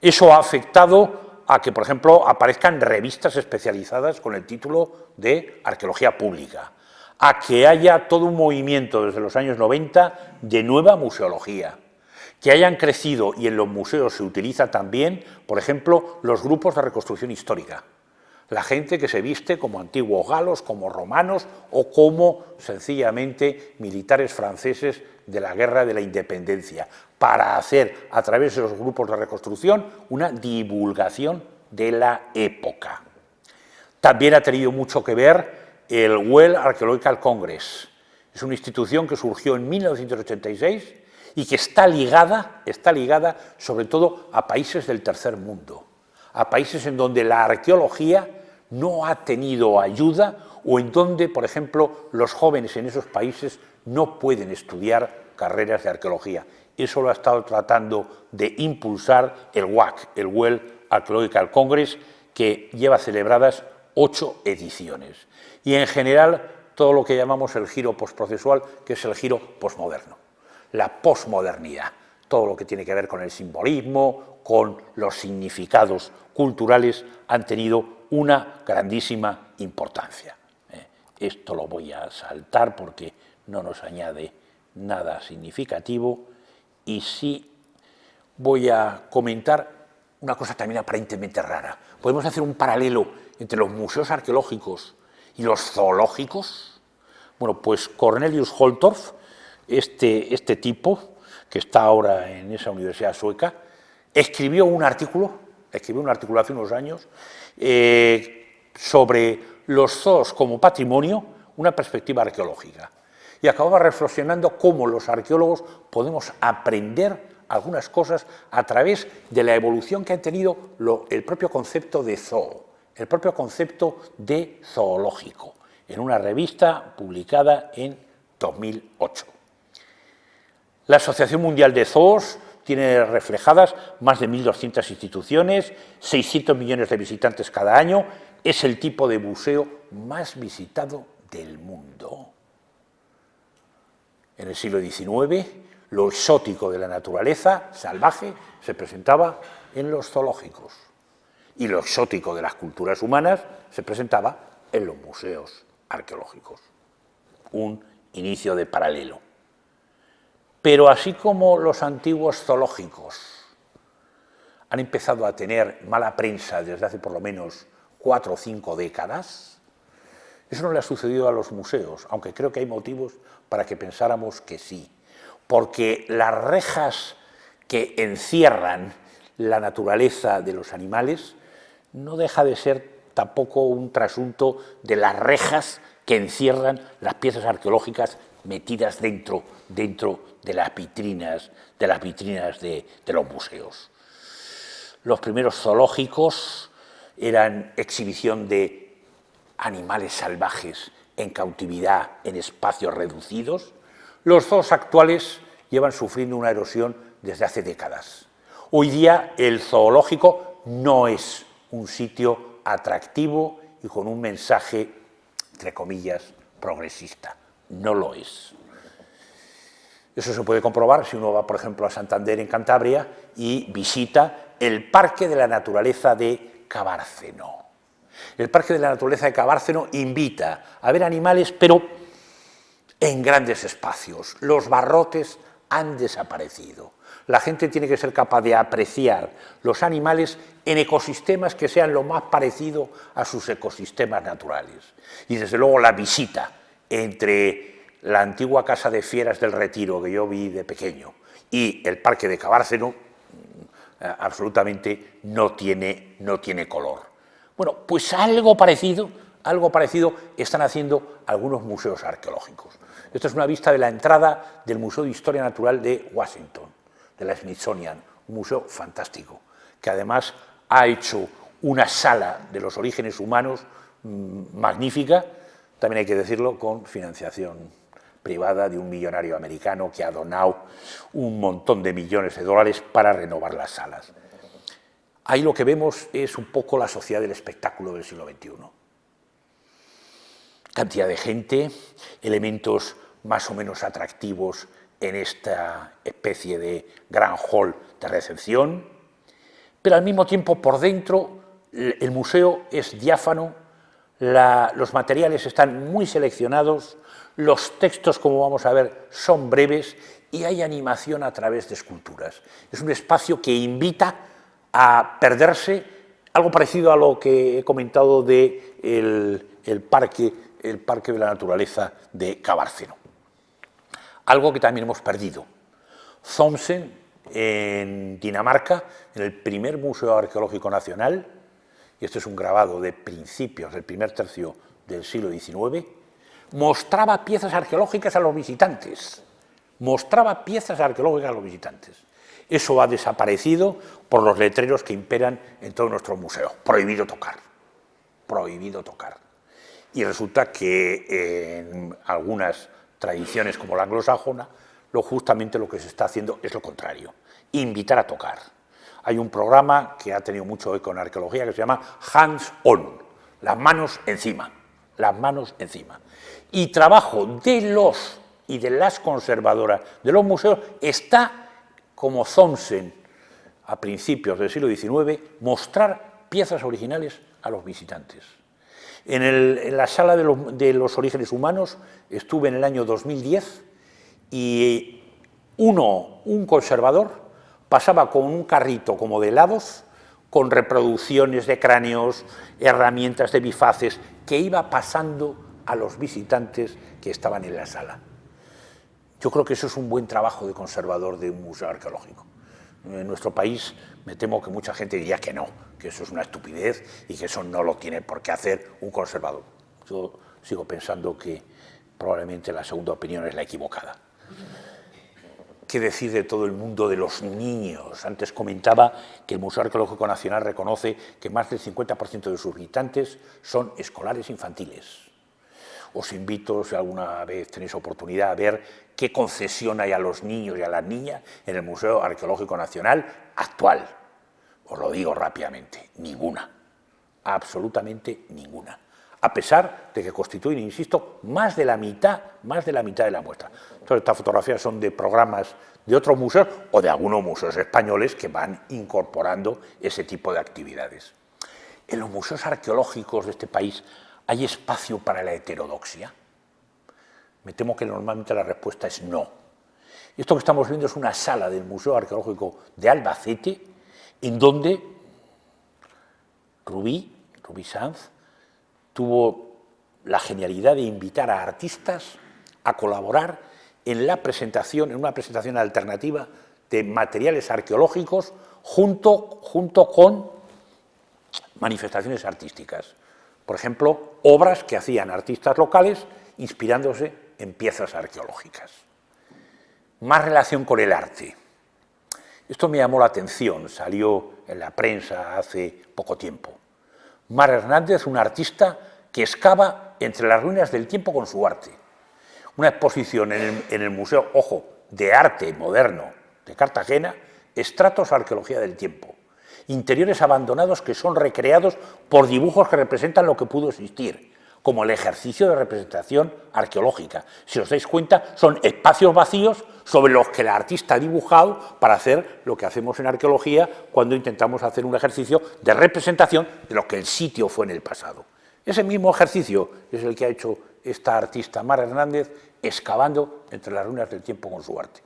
A: Eso ha afectado a que, por ejemplo, aparezcan revistas especializadas con el título de Arqueología Pública, a que haya todo un movimiento desde los años 90 de nueva museología, que hayan crecido, y en los museos se utiliza también, por ejemplo, los grupos de reconstrucción histórica. La gente que se viste como antiguos galos, como romanos o como, sencillamente, militares franceses de la Guerra de la Independencia, para hacer, a través de los grupos de reconstrucción, una divulgación de la época. También ha tenido mucho que ver el World Archaeological Congress. Es una institución que surgió en 1986 y que está ligada sobre todo a países del tercer mundo, a países en donde la arqueología no ha tenido ayuda o en donde, por ejemplo, los jóvenes en esos países no pueden estudiar carreras de arqueología. Eso lo ha estado tratando de impulsar el WAC, el World Archaeological Congress, que lleva celebradas 8 ediciones. Y en general todo lo que llamamos el giro postprocesual, que es el giro posmoderno, la posmodernidad, todo lo que tiene que ver con el simbolismo, con los significados culturales, han tenido una grandísima importancia. Esto lo voy a saltar porque no nos añade nada significativo, y sí voy a comentar una cosa también aparentemente rara. Podemos hacer un paralelo entre los museos arqueológicos y los zoológicos. Bueno, pues Cornelius Holtorf, este tipo, que está ahora en esa universidad sueca, escribió un artículo hace unos años sobre los zoos como patrimonio, una perspectiva arqueológica. Y acababa reflexionando cómo los arqueólogos podemos aprender algunas cosas a través de la evolución que han tenido el propio concepto de zoo, el propio concepto de zoológico, en una revista publicada en 2008. La Asociación Mundial de Zoos tiene reflejadas más de 1.200 instituciones, 600 millones de visitantes cada año, es el tipo de museo más visitado del mundo. En el siglo XIX, lo exótico de la naturaleza salvaje se presentaba en los zoológicos y lo exótico de las culturas humanas se presentaba en los museos arqueológicos. Un inicio de paralelo. Pero así como los antiguos zoológicos han empezado a tener mala prensa desde hace por lo menos 4 o 5 décadas, eso no le ha sucedido a los museos, aunque creo que hay motivos para que pensáramos que sí, porque las rejas que encierran la naturaleza de los animales no deja de ser tampoco un trasunto de las rejas que encierran las piezas arqueológicas metidas dentro de las vitrinas de los museos. Los primeros zoológicos eran exhibición de animales salvajes en cautividad en espacios reducidos. Los zoos actuales llevan sufriendo una erosión desde hace décadas. Hoy día el zoológico no es un sitio atractivo y con un mensaje, entre comillas, progresista. No lo es. Eso se puede comprobar si uno va, por ejemplo, a Santander, en Cantabria, y visita el Parque de la Naturaleza de Cabárceno. El Parque de la Naturaleza de Cabárceno invita a ver animales, pero en grandes espacios. Los barrotes han desaparecido. La gente tiene que ser capaz de apreciar los animales en ecosistemas que sean lo más parecido a sus ecosistemas naturales. Y desde luego la visita entre la antigua Casa de Fieras del Retiro, que yo vi de pequeño, y el Parque de Cabárceno, absolutamente no tiene color. Bueno, pues algo parecido están haciendo algunos museos arqueológicos. Esta es una vista de la entrada del Museo de Historia Natural de Washington, de la Smithsonian, un museo fantástico, que además ha hecho una sala de los orígenes humanos magnífica, también hay que decirlo, con financiación privada de un millonario americano que ha donado un montón de millones de dólares para renovar las salas. Ahí lo que vemos es un poco la sociedad del espectáculo del siglo XXI. Cantidad de gente, elementos más o menos atractivos en esta especie de gran hall de recepción, pero al mismo tiempo por dentro el museo es diáfano, los materiales están muy seleccionados, los textos, como vamos a ver, son breves y hay animación a través de esculturas. Es un espacio que invita a perderse, algo parecido a lo que he comentado del parque de la Naturaleza de Cabárceno. Algo que también hemos perdido. Tromsø, en Dinamarca, en el primer museo arqueológico nacional, y este es un grabado de principios del primer tercio del siglo XIX, mostraba piezas arqueológicas a los visitantes. Mostraba piezas arqueológicas a los visitantes. Eso ha desaparecido por los letreros que imperan en todos nuestros museos. Prohibido tocar. Prohibido tocar. Y resulta que en algunas tradiciones como la anglosajona, justamente lo que se está haciendo es lo contrario, invitar a tocar. Hay un programa que ha tenido mucho eco en arqueología que se llama Hands On, las manos encima, las manos encima. Y trabajo de los y de las conservadoras de los museos está, como Thomsen a principios del siglo XIX, mostrar piezas originales a los visitantes. En la sala de los orígenes humanos estuve en el año 2010 y un conservador pasaba con un carrito como de helados, con reproducciones de cráneos, herramientas de bifaces, que iba pasando a los visitantes que estaban en la sala. Yo creo que eso es un buen trabajo de conservador de un museo arqueológico. En nuestro país me temo que mucha gente diría que no, que eso es una estupidez y que eso no lo tiene por qué hacer un conservador. Yo sigo pensando que probablemente la segunda opinión es la equivocada. ¿Qué decir de todo el mundo de los niños? Antes comentaba que el Museo Arqueológico Nacional reconoce que más del 50% de sus visitantes son escolares infantiles. Os invito, si alguna vez tenéis oportunidad, a ver qué concesión hay a los niños y a las niñas en el Museo Arqueológico Nacional actual. Os lo digo rápidamente, ninguna, absolutamente ninguna, a pesar de que constituyen, insisto, más de la mitad de la muestra. Todas estas fotografías son de programas de otros museos o de algunos museos españoles que van incorporando ese tipo de actividades. En los museos arqueológicos de este país, ¿hay espacio para la heterodoxia? Me temo que normalmente la respuesta es no. Esto que estamos viendo es una sala del Museo Arqueológico de Albacete, en donde Rubí Sanz tuvo la genialidad de invitar a artistas a colaborar en una presentación alternativa de materiales arqueológicos junto con manifestaciones artísticas. Por ejemplo, obras que hacían artistas locales inspirándose en piezas arqueológicas. Más relación con el arte. Esto me llamó la atención, salió en la prensa hace poco tiempo. Mar Hernández, un artista que excava entre las ruinas del tiempo con su arte. Una exposición en el Museo, ojo, de Arte Moderno de Cartagena, Estratos Arqueología del Tiempo. Interiores abandonados que son recreados por dibujos que representan lo que pudo existir, como el ejercicio de representación arqueológica. Si os dais cuenta, son espacios vacíos sobre los que el artista ha dibujado para hacer lo que hacemos en arqueología cuando intentamos hacer un ejercicio de representación de lo que el sitio fue en el pasado. Ese mismo ejercicio es el que ha hecho esta artista Mar Hernández excavando entre las ruinas del tiempo con su arte.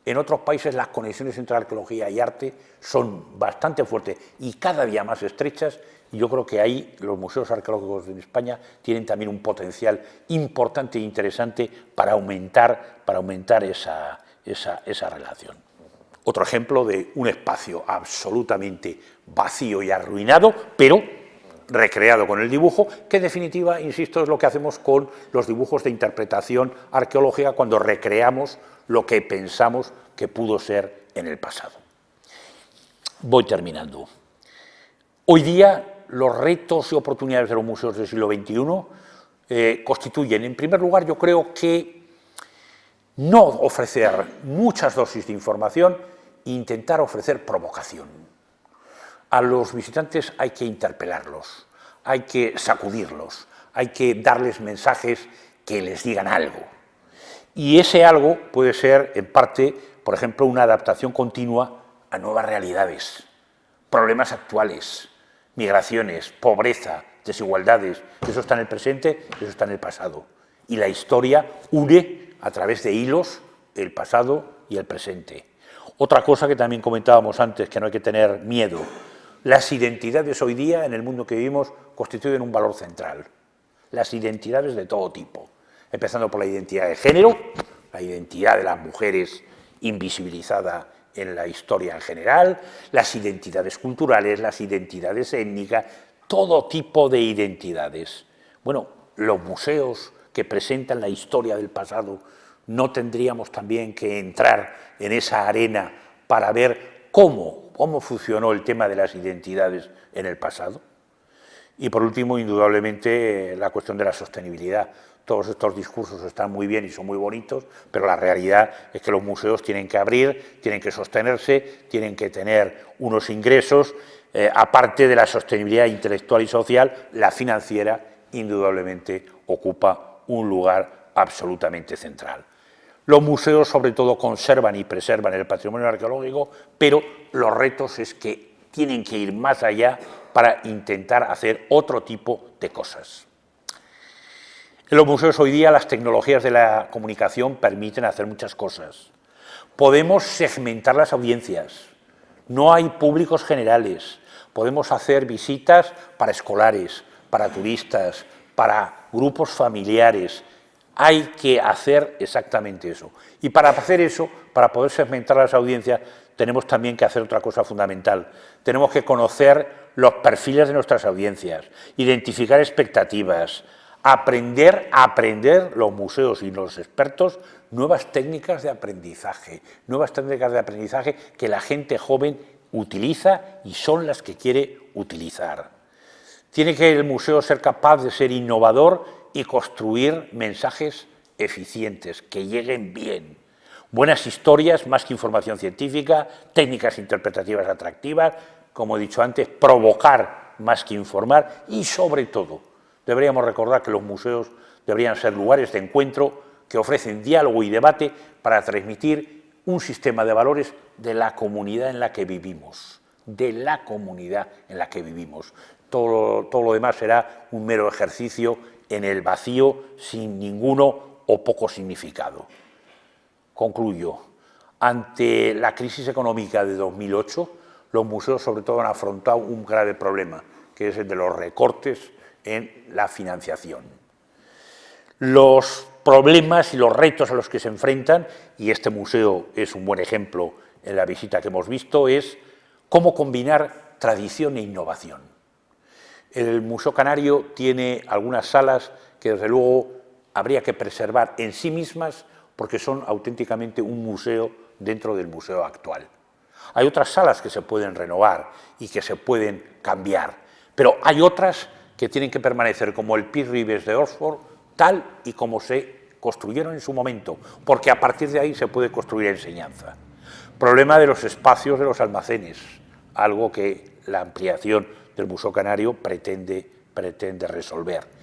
A: En otros países las conexiones entre arqueología y arte son bastante fuertes y cada día más estrechas, y yo creo que ahí los museos arqueológicos en España tienen también un potencial importante e interesante para aumentar esa relación. Otro ejemplo de un espacio absolutamente vacío y arruinado, pero recreado con el dibujo, que en definitiva, insisto, es lo que hacemos con los dibujos de interpretación arqueológica cuando recreamos lo que pensamos que pudo ser en el pasado. Voy terminando. Hoy día, los retos y oportunidades de los museos del siglo XXI constituyen, en primer lugar, yo creo que no ofrecer muchas dosis de información e intentar ofrecer provocación. A los visitantes hay que interpelarlos, hay que sacudirlos, hay que darles mensajes que les digan algo. Y ese algo puede ser, en parte, por ejemplo, una adaptación continua a nuevas realidades, problemas actuales, migraciones, pobreza, desigualdades. Eso está en el presente, eso está en el pasado. Y la historia une a través de hilos el pasado y el presente. Otra cosa que también comentábamos antes, que no hay que tener miedo. Las identidades hoy día, en el mundo que vivimos, constituyen un valor central. Las identidades de todo tipo, empezando por la identidad de género, la identidad de las mujeres invisibilizada en la historia en general, las identidades culturales, las identidades étnicas, todo tipo de identidades. Bueno, los museos que presentan la historia del pasado, ¿no tendríamos también que entrar en esa arena para ver cómo funcionó el tema de las identidades en el pasado? Y por último, indudablemente, la cuestión de la sostenibilidad. Todos estos discursos están muy bien y son muy bonitos, pero la realidad es que los museos tienen que abrir, tienen que sostenerse, tienen que tener unos ingresos, aparte de la sostenibilidad intelectual y social, la financiera indudablemente ocupa un lugar absolutamente central. Los museos, sobre todo, conservan y preservan el patrimonio arqueológico, pero los retos es que tienen que ir más allá para intentar hacer otro tipo de cosas. En los museos hoy día las tecnologías de la comunicación permiten hacer muchas cosas. Podemos segmentar las audiencias, no hay públicos generales, podemos hacer visitas para escolares, para turistas, para grupos familiares. Hay que hacer exactamente eso. Y para hacer eso, para poder segmentar las audiencias, tenemos también que hacer otra cosa fundamental. Tenemos que conocer los perfiles de nuestras audiencias, identificar expectativas, Aprender los museos y los expertos nuevas técnicas de aprendizaje que la gente joven utiliza y son las que quiere utilizar. Tiene que el museo ser capaz de ser innovador y construir mensajes eficientes, que lleguen bien. Buenas historias, más que información científica, técnicas interpretativas atractivas, como he dicho antes, provocar más que informar y, sobre todo, deberíamos recordar que los museos deberían ser lugares de encuentro que ofrecen diálogo y debate para transmitir un sistema de valores de la comunidad en la que vivimos, Todo lo demás será un mero ejercicio en el vacío sin ninguno o poco significado. Concluyo. Ante la crisis económica de 2008, los museos sobre todo han afrontado un grave problema, que es el de los recortes en la financiación. Los problemas y los retos a los que se enfrentan, y este museo es un buen ejemplo en la visita que hemos visto, es cómo combinar tradición e innovación. El Museo Canario tiene algunas salas que desde luego habría que preservar en sí mismas porque son auténticamente un museo dentro del museo actual. Hay otras salas que se pueden renovar y que se pueden cambiar, pero hay otras que tienen que permanecer, como el Peter Ribes de Oxford, tal y como se construyeron en su momento, porque a partir de ahí se puede construir enseñanza. Problema de los espacios de los almacenes, algo que la ampliación del Museo Canario pretende resolver.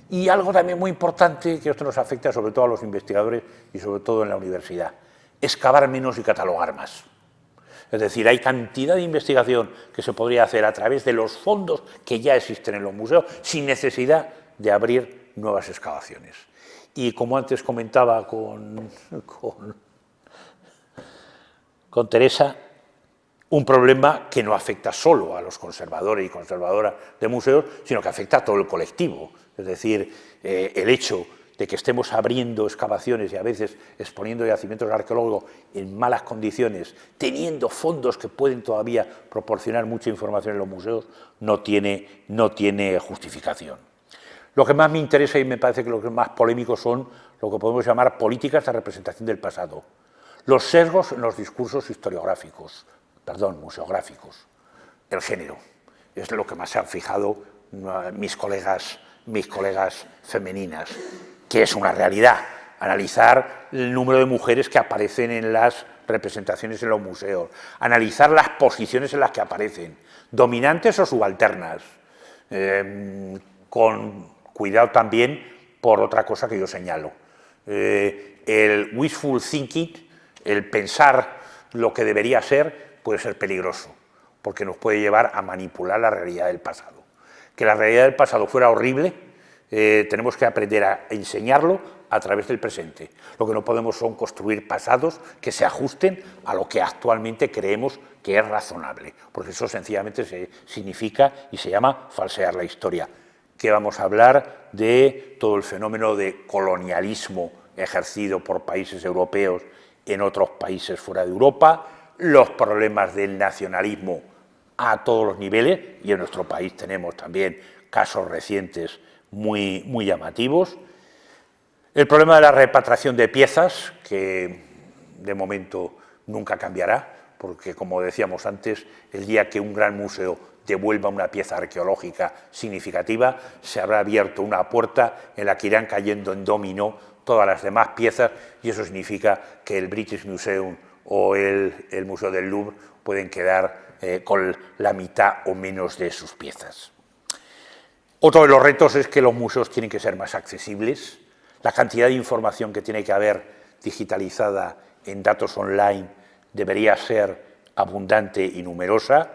A: Y algo también muy importante, que esto nos afecta sobre todo a los investigadores y sobre todo en la universidad, excavar menos y catalogar más. Es decir, hay cantidad de investigación que se podría hacer a través de los fondos que ya existen en los museos sin necesidad de abrir nuevas excavaciones. Y como antes comentaba con Teresa, un problema que no afecta solo a los conservadores y conservadoras de museos, sino que afecta a todo el colectivo. Es decir, el hecho de que estemos abriendo excavaciones y a veces exponiendo yacimientos arqueológicos en malas condiciones, teniendo fondos que pueden todavía proporcionar mucha información en los museos, no tiene justificación. Lo que más me interesa y me parece que lo que es más polémico son lo que podemos llamar políticas de representación del pasado. Los sesgos en los discursos museográficos. El género es lo que más se han fijado mis colegas femeninas, que es una realidad. Analizar el número de mujeres que aparecen en las representaciones en los museos, analizar las posiciones en las que aparecen, dominantes o subalternas, con cuidado también por otra cosa que yo señalo. El wishful thinking, el pensar lo que debería ser, puede ser peligroso, porque nos puede llevar a manipular la realidad del pasado. Que la realidad del pasado fuera horrible, tenemos que aprender a enseñarlo a través del presente. Lo que no podemos son construir pasados que se ajusten a lo que actualmente creemos que es razonable, porque eso sencillamente significa y se llama falsear la historia. Que vamos a hablar de todo el fenómeno de colonialismo ejercido por países europeos en otros países fuera de Europa, los problemas del nacionalismo a todos los niveles, y en nuestro país tenemos también casos recientes muy llamativos. El problema de la repatriación de piezas, que de momento nunca cambiará, porque como decíamos antes, el día que un gran museo devuelva una pieza arqueológica significativa, se habrá abierto una puerta en la que irán cayendo en dominó todas las demás piezas, y eso significa que el British Museum o el Museo del Louvre pueden quedar con la mitad o menos de sus piezas. Otro de los retos es que los museos tienen que ser más accesibles. La cantidad de información que tiene que haber digitalizada en datos online debería ser abundante y numerosa.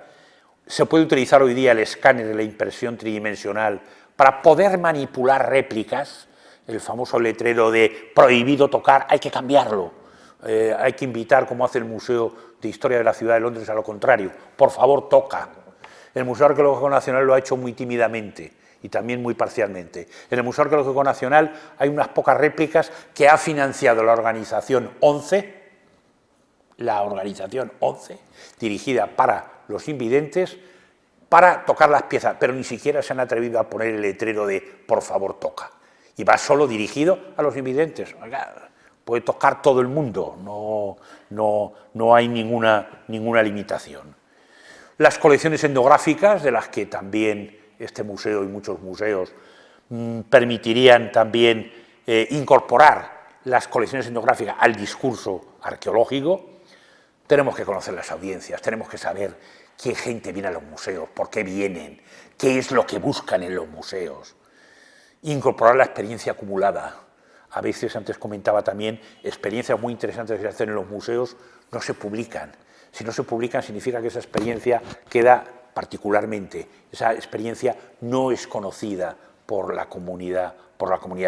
A: Se puede utilizar hoy día el escáner de la impresión tridimensional para poder manipular réplicas. El famoso letrero de prohibido tocar, hay que cambiarlo. Hay que invitar, como hace el Museo de Historia de la Ciudad de Londres, a lo contrario. Por favor, toca. El Museo Arqueológico Nacional lo ha hecho muy tímidamente y también muy parcialmente. En el Museo Arqueológico Nacional hay unas pocas réplicas que ha financiado la organización 11, dirigida para los invidentes, para tocar las piezas, pero ni siquiera se han atrevido a poner el letrero de por favor toca. y va solo dirigido a los invidentes. Oiga, puede tocar todo el mundo, no hay ninguna limitación. Las colecciones etnográficas, de las que también este museo y muchos museos permitirían también incorporar las colecciones etnográficas al discurso arqueológico. Tenemos que conocer las audiencias, tenemos que saber qué gente viene a los museos, por qué vienen, qué es lo que buscan en los museos. Incorporar la experiencia acumulada. A veces, antes comentaba también, experiencias muy interesantes que se hacen en los museos no se publican. Si no se publican significa que esa experiencia queda particularmente, esa experiencia no es conocida por la comunidad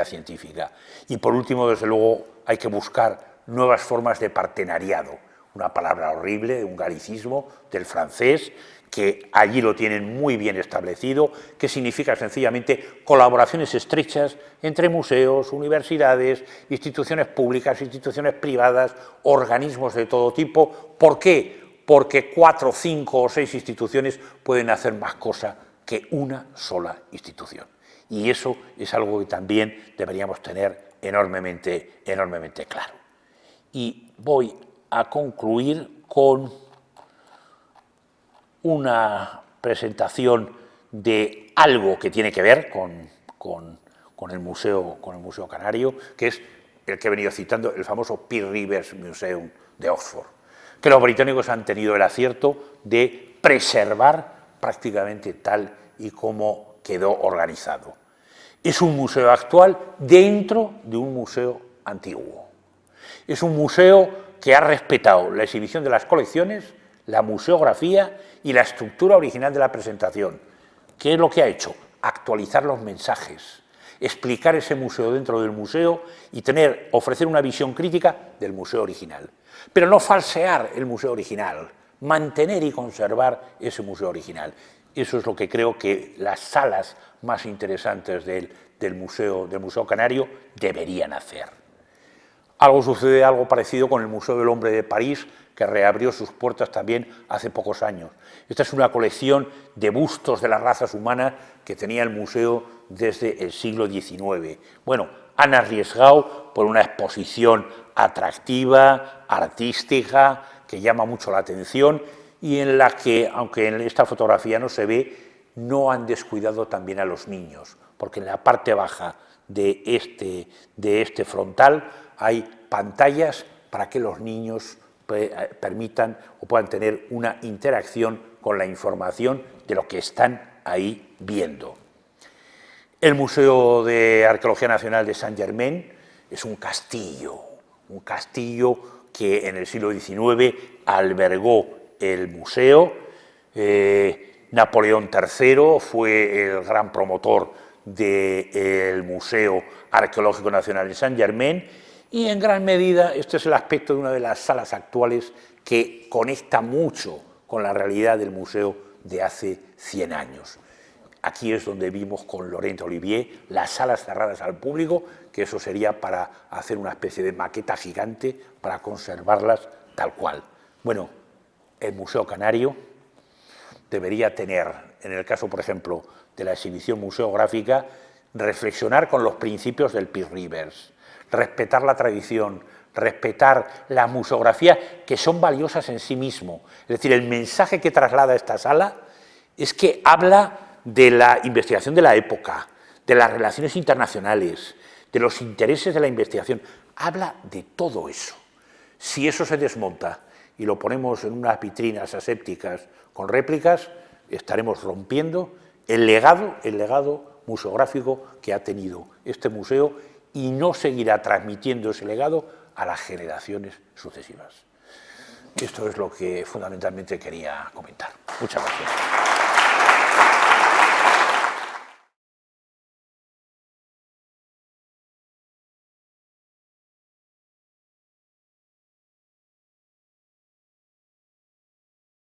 A: científica. Y por último, desde luego, hay que buscar nuevas formas de partenariado, una palabra horrible, un galicismo del francés, que allí lo tienen muy bien establecido, que significa sencillamente colaboraciones estrechas entre museos, universidades, instituciones públicas, instituciones privadas, organismos de todo tipo. ¿Por qué? Porque 4, 5 o 6 instituciones pueden hacer más cosas que una sola institución. Y eso es algo que también deberíamos tener enormemente claro. Y voy a concluir con una presentación de algo que tiene que ver con el Museo Canario, que es el que he venido citando, el famoso Pearl Rivers Museum de Oxford, que los británicos han tenido el acierto de preservar prácticamente tal y como quedó organizado. Es un museo actual dentro de un museo antiguo. Es un museo que ha respetado la exhibición de las colecciones, la museografía y la estructura original de la presentación. ¿Qué es lo que ha hecho? Actualizar los mensajes, explicar ese museo dentro del museo y ofrecer una visión crítica del museo original. Pero no falsear el museo original, mantener y conservar ese museo original. Eso es lo que creo que las salas más interesantes del Museo Canario deberían hacer. Algo parecido con el Museo del Hombre de París, que reabrió sus puertas también hace pocos años. Esta es una colección de bustos de las razas humanas que tenía el museo desde el siglo XIX. Bueno, han arriesgado por una exposición atractiva, artística, que llama mucho la atención y en la que, aunque en esta fotografía no se ve, no han descuidado también a los niños, porque en la parte baja de este frontal hay pantallas para que los niños permitan o puedan tener una interacción con la información de lo que están ahí viendo. El Museo de Arqueología Nacional de Saint-Germain es un castillo que en el siglo XIX albergó el museo. Napoleón III fue el gran promotor del Museo Arqueológico Nacional de Saint-Germain y en gran medida este es el aspecto de una de las salas actuales que conecta mucho con la realidad del museo de hace 100 años. Aquí es donde vimos con Laurent Olivier las salas cerradas al público, que eso sería para hacer una especie de maqueta gigante para conservarlas tal cual. Bueno, el Museo Canario debería tener, en el caso, por ejemplo, de la exhibición museográfica, reflexionar con los principios del Pearl Rivers, respetar la tradición, respetar la museografía, que son valiosas en sí mismo. Es decir, el mensaje que traslada esta sala es que habla de la investigación de la época, de las relaciones internacionales, de los intereses de la investigación. Habla de todo eso. Si eso se desmonta y lo ponemos en unas vitrinas asépticas con réplicas, estaremos rompiendo el legado museográfico que ha tenido este museo y no seguirá transmitiendo ese legado a las generaciones sucesivas. Esto es lo que fundamentalmente quería comentar. Muchas gracias.